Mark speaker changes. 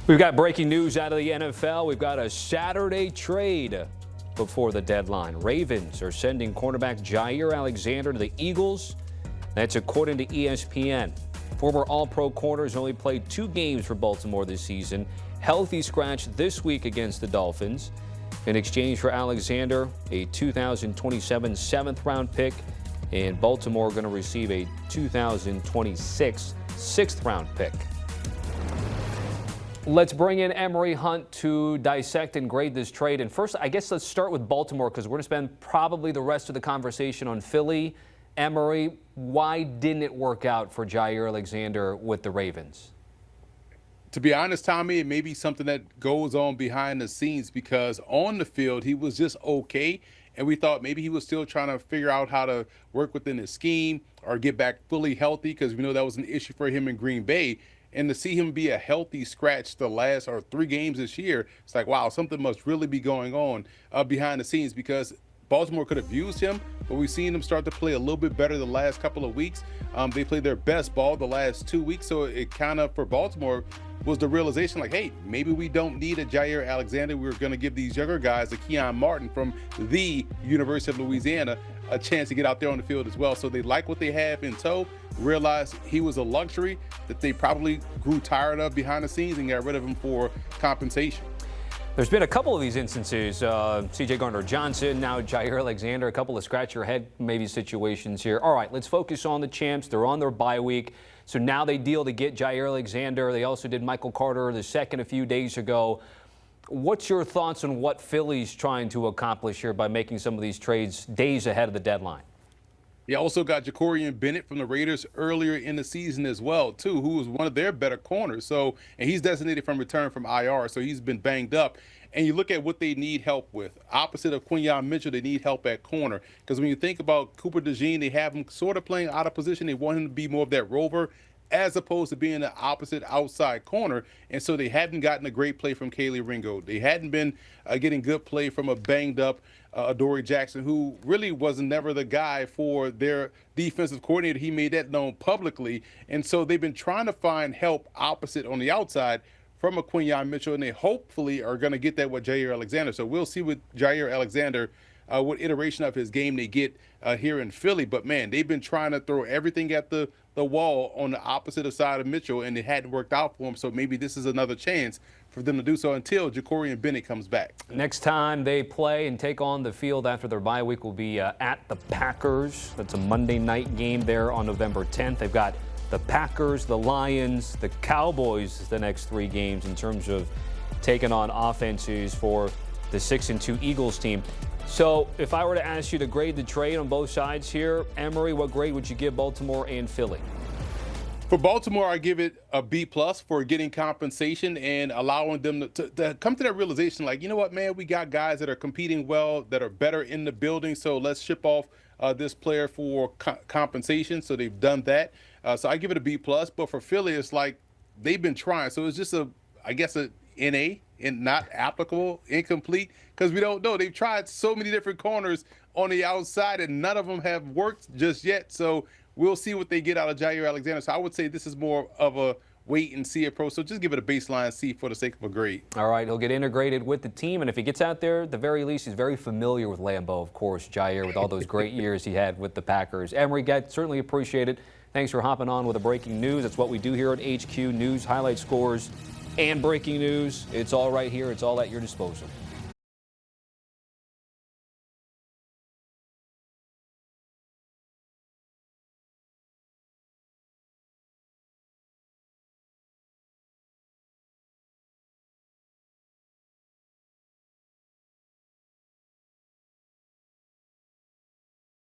Speaker 1: We've got breaking news out of the NFL. We've got a Saturday trade before the deadline. Ravens are sending cornerback Jaire Alexander to the Eagles. That's according to ESPN. Former All-Pro corners only played 2 games for Baltimore this season. Healthy scratch this week against the Dolphins. In exchange for Alexander, a 2027 7th-round pick, and Baltimore going to receive a 2026 6th-round pick. Let's bring in Emory Hunt to dissect and grade this trade. And first, I guess let's start with Baltimore, because we're going to spend probably the rest of the conversation on Philly. Emory, why didn't it work out for Jaire Alexander with the Ravens?
Speaker 2: To be honest, Tommy, it may be something that goes on behind the scenes, because on the field, he was just okay. And we thought maybe he was still trying to figure out how to work within his scheme or get back fully healthy, because we know that was an issue for him in Green Bay. And to see him be a healthy scratch the last 3 games this year, it's like, wow, something must really be going on behind the scenes, because Baltimore could have used him, but we've seen them start to play a little bit better the last couple of weeks. They played their best ball the last 2 weeks, so it kind of, for Baltimore, was the realization like, hey, maybe we don't need a Jaire Alexander. We're going to give these younger guys, a Keon Martin from the University of Louisiana, a chance to get out there on the field as well. So they like what they have in tow, realized he was a luxury that they probably grew tired of behind the scenes and got rid of him for compensation.
Speaker 1: There's been a couple of these instances, C.J. Gardner-Johnson, now Jaire Alexander, a couple of scratch-your-head maybe situations here. All right, let's focus on the champs. They're on their bye week, so now they deal to get Jaire Alexander. They also did Michael Carter II a few days ago. What's your thoughts on what Philly's trying to accomplish here by making some of these trades days ahead of the deadline?
Speaker 2: They also got Jacorian Bennett from the Raiders earlier in the season as well, too, who was one of their better corners. So, and he's designated from return from IR, so he's been banged up. And you look at what they need help with. Opposite of Quinyon Mitchell, they need help at corner. Because when you think about Cooper DeJean, they have him sort of playing out of position. They want him to be more of that rover, as opposed to being the opposite outside corner. And so they hadn't gotten a great play from Kaylee Ringo. They hadn't been getting good play from a banged-up Adoree Jackson, who really was never the guy for their defensive coordinator. He made that known publicly. And so they've been trying to find help opposite on the outside from a Quinyon Mitchell, and they hopefully are going to get that with Jaire Alexander. So we'll see with Jaire Alexander what iteration of his game they get here in Philly. But, man, they've been trying to throw everything at the wall on the opposite side of Mitchell, and it hadn't worked out for him. So maybe this is another chance for them to do so until Jacorian Bennett comes back.
Speaker 1: Next time they play and take on the field after their bye week will be at the Packers. That's a Monday night game there on November 10th. They've got the Packers, the Lions, the Cowboys the next 3 games in terms of taking on offenses for the 6-2 Eagles team. So if I were to ask you to grade the trade on both sides here, Emory, what grade would you give Baltimore and Philly?
Speaker 2: For Baltimore, I give it a B+ for getting compensation and allowing them to come to that realization, like, you know what, man, we got guys that are competing well, that are better in the building, so let's ship off this player for compensation. So they've done that. So I give it a B+. But for Philly, it's like they've been trying. So it's just I guess a NA, and not applicable, incomplete, because we don't know. They've tried so many different corners on the outside, and none of them have worked just yet. So we'll see what they get out of Jaire Alexander. So I would say this is more of a wait-and-see approach. So just give it a baseline C for the sake of a grade.
Speaker 1: All right, he'll get integrated with the team, and if he gets out there, at the very least, he's very familiar with Lambeau, of course, Jaire, with all those great years he had with the Packers. Emory, certainly appreciate it. Thanks for hopping on with the breaking news. That's what we do here at HQ News, highlight scores and breaking news. It's all right here. It's all at your disposal.